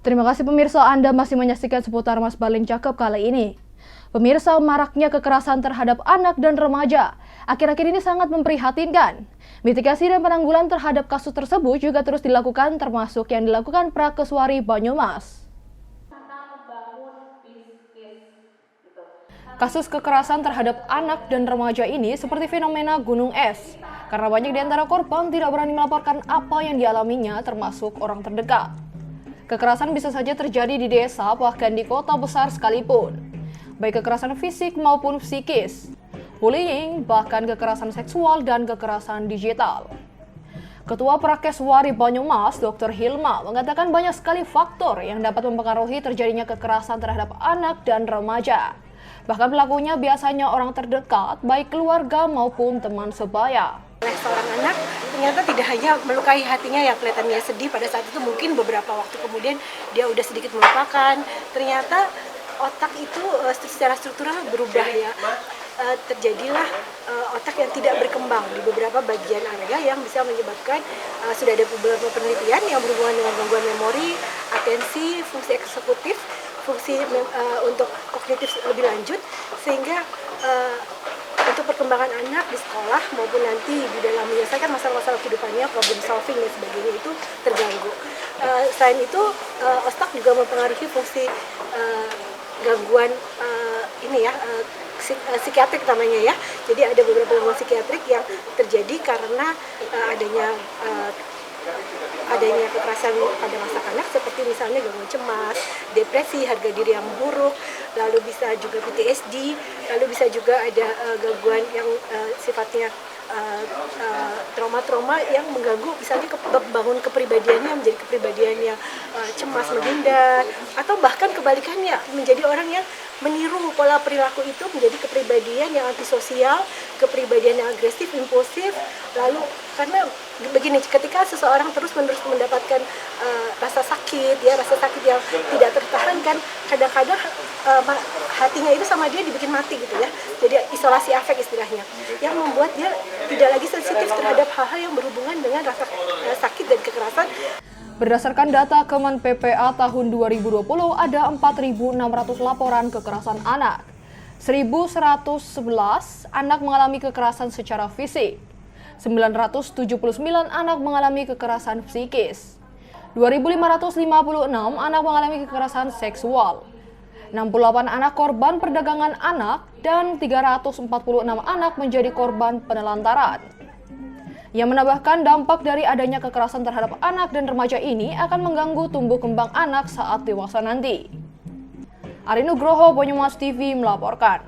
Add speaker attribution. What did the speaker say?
Speaker 1: Terima kasih pemirsa, Anda masih menyaksikan seputar Mas Baling Cakep kali ini. Pemirsa, maraknya kekerasan terhadap anak dan remaja akhir-akhir ini sangat memprihatinkan. Mitigasi dan penanggulangan terhadap kasus tersebut juga terus dilakukan, termasuk yang dilakukan Prakeswari Banyumas. Kasus kekerasan terhadap anak dan remaja ini seperti fenomena gunung es, karena banyak di antara korban tidak berani melaporkan apa yang dialaminya, termasuk orang terdekat. Kekerasan bisa saja terjadi di desa, bahkan di kota besar sekalipun. Baik kekerasan fisik maupun psikis, bullying, bahkan kekerasan seksual dan kekerasan digital. Ketua Prakeswari Banyumas, Dr. Hilma, mengatakan banyak sekali faktor yang dapat mempengaruhi terjadinya kekerasan terhadap anak dan remaja. Bahkan pelakunya biasanya orang terdekat, baik keluarga maupun teman sebaya.
Speaker 2: Seorang anak ternyata tidak hanya melukai hatinya yang kelihatannya sedih pada saat itu, mungkin beberapa waktu kemudian dia udah sedikit melupakan. Ternyata otak itu secara struktural berubah ya. Terjadilah otak yang tidak berkembang di beberapa bagian area yang bisa menyebabkan sudah ada beberapa penelitian yang berhubungan dengan gangguan memori, atensi, fungsi eksekutif, fungsi untuk kognitif lebih lanjut, sehingga untuk perkembangan anak di sekolah maupun nanti di dalam menyelesaikan masalah-masalah kehidupannya, problem solving dan sebagainya itu terganggu. Selain itu, otak juga mempengaruhi fungsi gangguan psikiatrik namanya ya. Jadi ada beberapa gangguan psikiatrik yang terjadi karena adanya kekerasan pada masa kanak, seperti misalnya gangguan cemas, depresi, harga diri yang buruk, lalu bisa juga PTSD, lalu bisa juga ada gangguan yang sifatnya trauma-trauma yang mengganggu misalnya bangun kepribadiannya menjadi kepribadian yang cemas, menghindar, atau bahkan kebalikannya menjadi orang yang meniru pola perilaku itu menjadi kepribadian yang antisosial, kepribadian yang agresif, impulsif. Lalu karena begini, ketika seseorang terus-menerus mendapatkan rasa sakit yang tidak tertahankan, kadang-kadang hatinya itu sama dia dibikin mati gitu ya. Jadi isolasi afek istilahnya, yang membuat dia tidak lagi sensitif terhadap hal-hal yang berhubungan dengan rasa sakit dan kekerasan.
Speaker 1: Berdasarkan data Kemen PPA tahun 2020, ada 4.600 laporan kekerasan anak. 1.111 anak mengalami kekerasan secara fisik. 979 anak mengalami kekerasan psikis. 2.556 anak mengalami kekerasan seksual. 68 anak korban perdagangan anak dan 346 anak menjadi korban penelantaran. Yang menambahkan dampak dari adanya kekerasan terhadap anak dan remaja ini akan mengganggu tumbuh kembang anak saat dewasa nanti. Ari Nugroho, Banyumas TV melaporkan.